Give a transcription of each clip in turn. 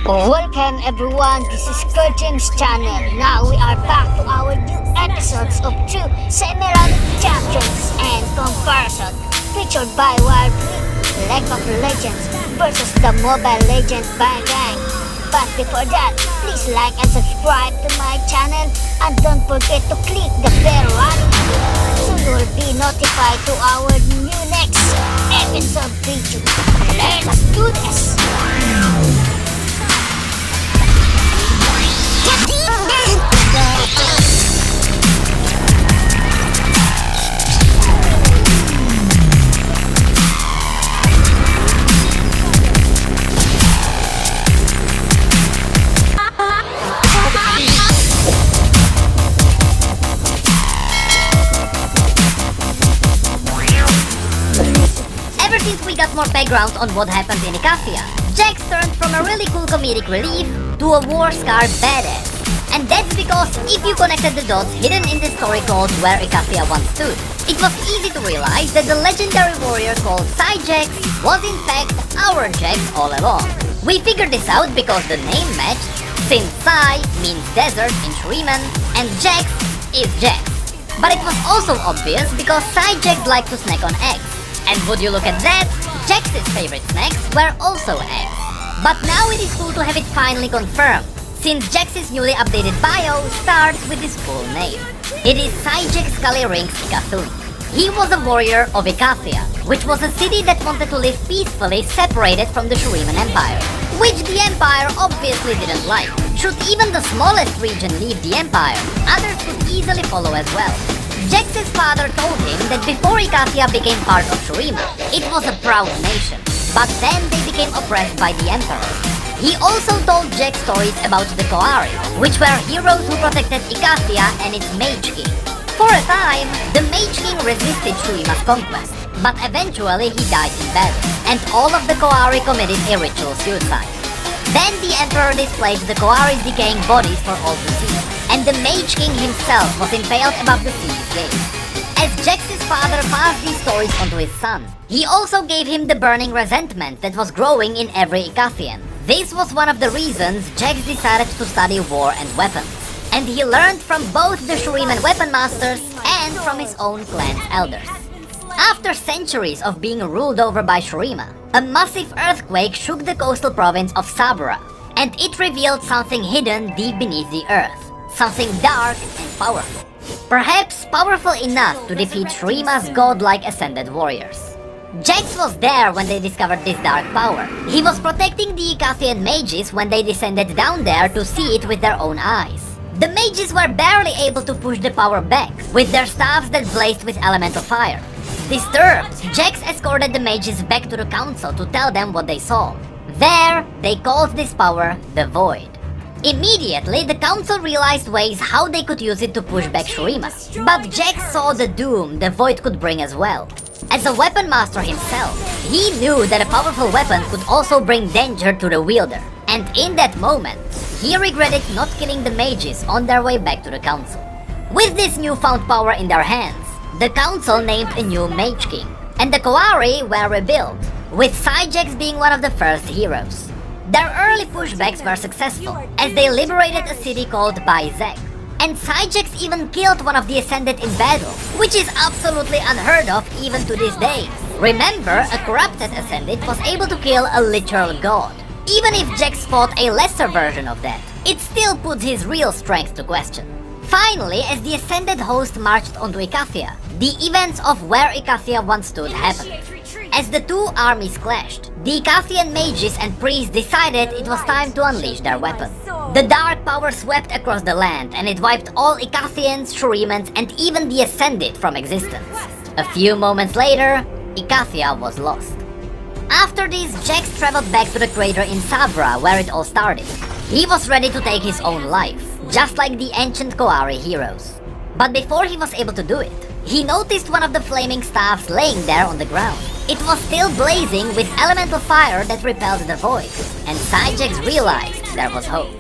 Welcome everyone, this is Kerjims channel. Now we are back to our new episodes of True Semi-Random Champions and Comparison, featured by League of Legends versus the Mobile Legend Gang. But before that, please like and subscribe to my channel and don't forget to click the bell icon so you will be notified to our new next episode video. Let's do this! Ever since we got more background on what happened in Icathia, Jax turned from a really cool comedic relief to a war-scarred badass. And that's because if you connected the dots hidden in the story called Where Icathia Once Stood, it was easy to realize that the legendary warrior called Jax was in fact our Jax all along. We figured this out because the name matched, since Sai means desert in Shuriman and Jax is Jax. But it was also obvious because Jax liked to snack on eggs. And would you look at that, Jax's favorite snacks were also eggs. But now it is cool to have it finally confirmed, since Jax's newly updated bio starts with his full name. It is Jax Rings Ikathun. He was a warrior of Icathia, which was a city that wanted to live peacefully separated from the Shuriman Empire, which the Empire obviously didn't like. Should even the smallest region leave the Empire, others could easily follow as well. Jax's father told him that before Icathia became part of Shuriman, it was a proud nation, but then they became oppressed by the Emperor. He also told Jax stories about the Koari, which were heroes who protected Icathia and its Mage King. For a time, the Mage King resisted Shurima's conquest, but eventually he died in battle, and all of the Koari committed a ritual suicide. Then the Emperor displayed the Koari's decaying bodies for all to see, and the Mage King himself was impaled above the sea's gate. As Jax's father passed these stories onto his son, he also gave him the burning resentment that was growing in every Icathian. This was one of the reasons Jax decided to study war and weapons, and he learned from both the Shuriman weapon masters and from his own clan's elders. After centuries of being ruled over by Shurima, a massive earthquake shook the coastal province of Sabra, and it revealed something hidden deep beneath the earth, something dark and powerful. Perhaps powerful enough to defeat Shurima's godlike ascended warriors. Jax was there when they discovered this dark power. He was protecting the Icathian mages when they descended down there to see it with their own eyes. The mages were barely able to push the power back with their staffs that blazed with elemental fire. Disturbed, Jax escorted the mages back to the council to tell them what they saw. There, they called this power the Void. Immediately, the council realized ways how they could use it to push back Shurima, but Jax saw the doom the Void could bring as well. As a weapon master himself, he knew that a powerful weapon could also bring danger to the wielder, and in that moment, he regretted not killing the mages on their way back to the council. With this newfound power in their hands, the council named a new Mage King, and the Koari were rebuilt, with Jax being one of the first heroes. Their early pushbacks were successful, as they liberated a city called Baizek, and Jax even killed one of the Ascended in battle, which is absolutely unheard of even to this day. Remember, a corrupted Ascended was able to kill a literal god. Even if Jax fought a lesser version of that, it still puts his real strength to question. Finally, as the Ascended host marched onto Icathia, the events of Where Icathia Once Stood happened. As the two armies clashed, the Icathian mages and priests decided it was time to unleash their weapon. The dark power swept across the land and it wiped all Icathians, Shurimans, and even the Ascended from existence. A few moments later, Icathia was lost. After this, Jax traveled back to the crater in Sabra where it all started. He was ready to take his own life, just like the ancient Koari heroes. But before he was able to do it, he noticed one of the flaming staffs laying there on the ground. It was still blazing with elemental fire that repelled the void, and Jax realized there was hope.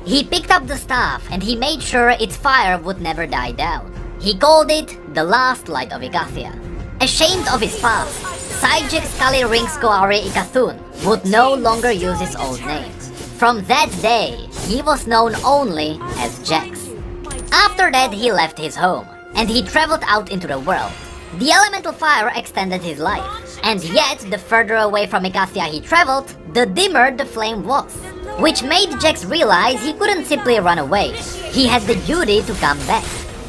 He picked up the staff and he made sure its fire would never die down. He called it the last light of Icathia. Ashamed of his past, Jax Rings Ikathun would no longer use his old name. From that day, he was known only as Jax. After that, he left his home, and he traveled out into the world. The elemental fire extended his life, and yet the further away from Icathia he traveled, the dimmer the flame was, which made Jax realize he couldn't simply run away. He had the duty to come back.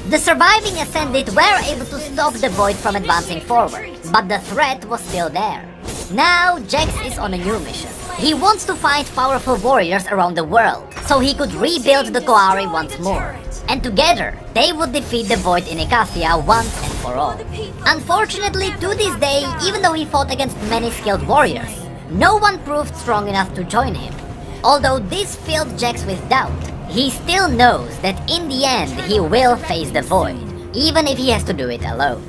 The surviving Ascended were able to stop the void from advancing forward, but the threat was still there. Now, Jax is on a new mission. He wants to find powerful warriors around the world, so he could rebuild the Koari once more. And together, they would defeat the void in Icathia once and for all. Unfortunately, to this day, even though he fought against many skilled warriors, no one proved strong enough to join him. Although this filled Jax with doubt, he still knows that in the end he will face the void, even if he has to do it alone.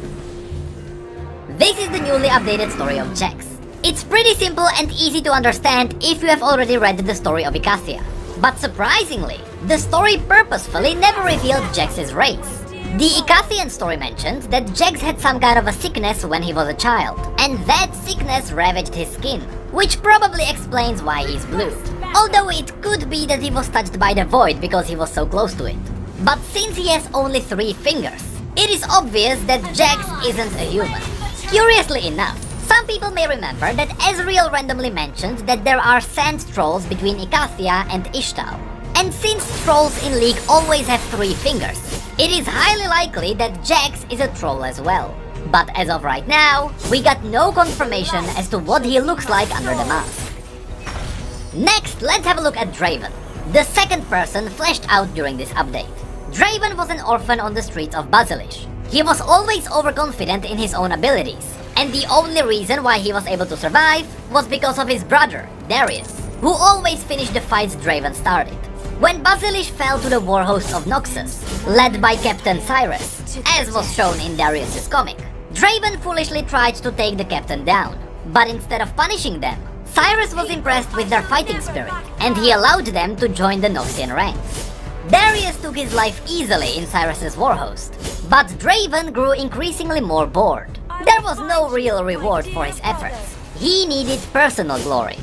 This is the newly updated story of Jax. It's pretty simple and easy to understand if you have already read the story of Icathia. But surprisingly, the story purposefully never revealed Jax's race. The Icathian story mentioned that Jax had some kind of a sickness when he was a child, and that sickness ravaged his skin, which probably explains why he's blue. Although it could be that he was touched by the void because he was so close to it. But since he has only 3 fingers, it is obvious that Jax isn't a human. Curiously enough, some people may remember that Ezreal randomly mentioned that there are sand trolls between Icathia and Ishtal. And since trolls in League always have 3 fingers, it is highly likely that Jax is a troll as well. But as of right now, we got no confirmation as to what he looks like under the mask. Next, let's have a look at Draven, the second person fleshed out during this update. Draven was an orphan on the streets of Basilish. He was always overconfident in his own abilities, and the only reason why he was able to survive was because of his brother, Darius, who always finished the fights Draven started. When Basilish fell to the war host of Noxus, led by Captain Cyrus, as was shown in Darius's comic, Draven foolishly tried to take the captain down, but instead of punishing them, Cyrus was impressed with their fighting spirit, and he allowed them to join the Noxian ranks. Darius took his life easily in Cyrus's warhost, but Draven grew increasingly more bored. There was no real reward for his efforts. He needed personal glory.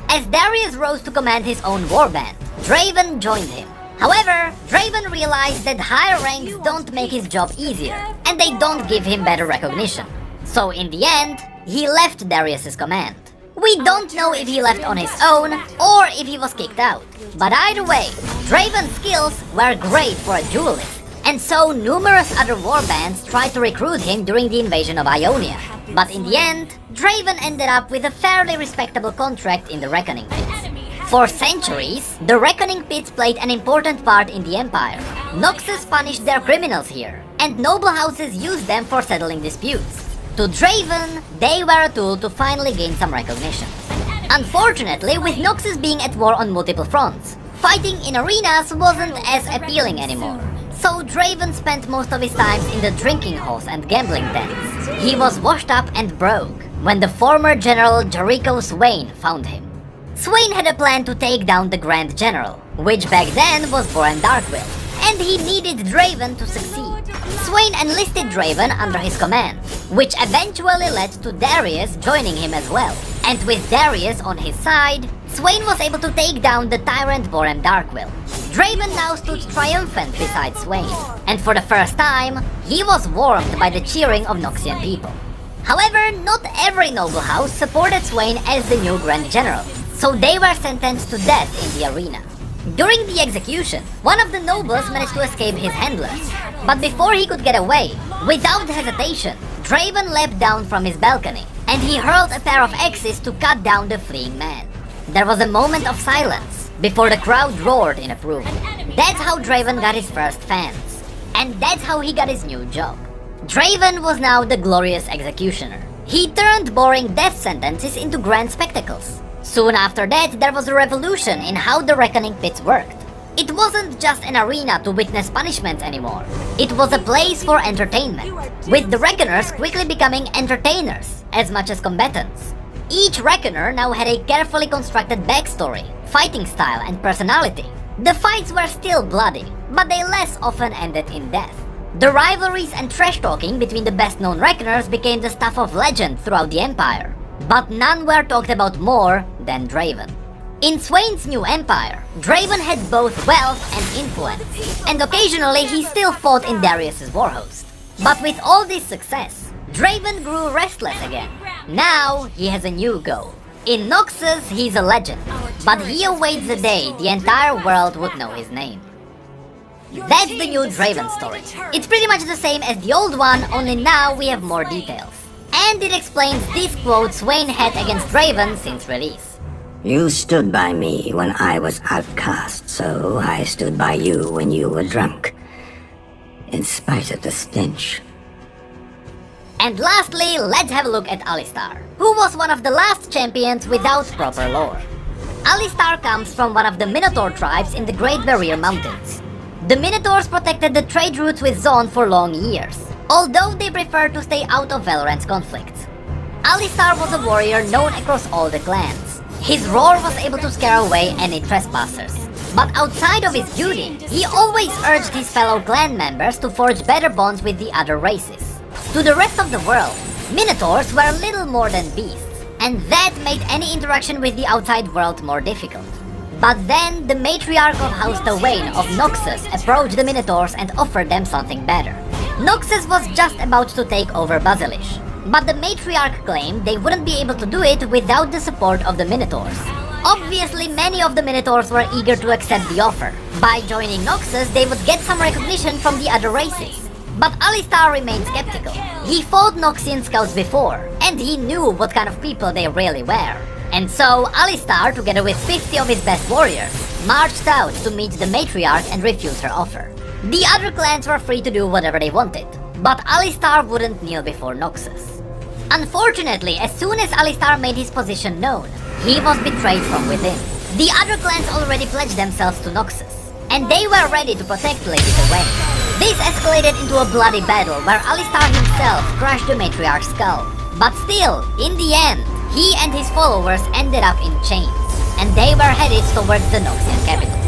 As Darius rose to command his own warband, Draven joined him. However, Draven realized that higher ranks don't make his job easier, and they don't give him better recognition. So in the end, he left Darius's command. We don't know if he left on his own or if he was kicked out. But either way, Draven's skills were great for a duelist, and so numerous other warbands tried to recruit him during the invasion of Ionia. But in the end, Draven ended up with a fairly respectable contract in the Reckoning Pits. For centuries, the Reckoning Pits played an important part in the Empire. Noxus punished their criminals here, and noble houses used them for settling disputes. To Draven, they were a tool to finally gain some recognition. Unfortunately, with Noxus being at war on multiple fronts, fighting in arenas wasn't as appealing anymore. So Draven spent most of his time in the drinking halls and gambling dens. He was washed up and broke when the former General Jericho Swain found him. Swain had a plan to take down the Grand General, which back then was Boran Darkwill, and he needed Draven to succeed. Swain enlisted Draven under his command, which eventually led to Darius joining him as well. And with Darius on his side, Swain was able to take down the tyrant Boran Darkwill. Draven now stood triumphant beside Swain, and for the first time, he was warmed by the cheering of Noxian people. However, not every noble house supported Swain as the new Grand General, so they were sentenced to death in the arena. During the execution, one of the nobles managed to escape his handlers, but before he could get away, without hesitation, Draven leapt down from his balcony, and he hurled a pair of axes to cut down the fleeing man. There was a moment of silence before the crowd roared in approval. That's how Draven got his first fans, and that's how he got his new job. Draven was now the glorious executioner. He turned boring death sentences into grand spectacles. Soon after that, there was a revolution in how the Reckoning Pits worked. It wasn't just an arena to witness punishment anymore. It was a place for entertainment, with the Reckoners quickly becoming entertainers as much as combatants. Each Reckoner now had a carefully constructed backstory, fighting style, and personality. The fights were still bloody, but they less often ended in death. The rivalries and trash-talking between the best-known Reckoners became the stuff of legend throughout the Empire. But none were talked about more than Draven. In Swain's new empire, Draven had both wealth and influence, and occasionally he still fought in Darius's warhost. But with all this success, Draven grew restless again. Now he has a new goal. In Noxus, he's a legend, but he awaits the day the entire world would know his name. That's the new Draven story. It's pretty much the same as the old one, only now we have more details. And it explains this quote Swain had against Draven since release. You stood by me when I was outcast, so I stood by you when you were drunk. In spite of the stench. And lastly, let's have a look at Alistar, who was one of the last champions without proper lore. Alistar comes from one of the Minotaur tribes in the Great Barrier Mountains. The Minotaurs protected the trade routes with Zone for long years, although they preferred to stay out of Valorant's conflicts. Alistar was a warrior known across all the clans. His roar was able to scare away any trespassers. But outside of his duty, he always urged his fellow clan members to forge better bonds with the other races. To the rest of the world, Minotaurs were little more than beasts, and that made any interaction with the outside world more difficult. But then, the matriarch of House Twain of Noxus approached the Minotaurs and offered them something better. Noxus was just about to take over Basilish, but the matriarch claimed they wouldn't be able to do it without the support of the Minotaurs. Obviously, many of the Minotaurs were eager to accept the offer. By joining Noxus, they would get some recognition from the other races. But Alistar remained skeptical. He fought Noxian scouts before, and he knew what kind of people they really were. And so, Alistar, together with 50 of his best warriors, marched out to meet the matriarch and refuse her offer. The other clans were free to do whatever they wanted, but Alistar wouldn't kneel before Noxus. Unfortunately, as soon as Alistar made his position known, he was betrayed from within. The other clans already pledged themselves to Noxus, and they were ready to protect Lady Twain. This escalated into a bloody battle where Alistar himself crushed the matriarch's skull. But still, in the end, he and his followers ended up in chains, and they were headed towards the Noxian capital.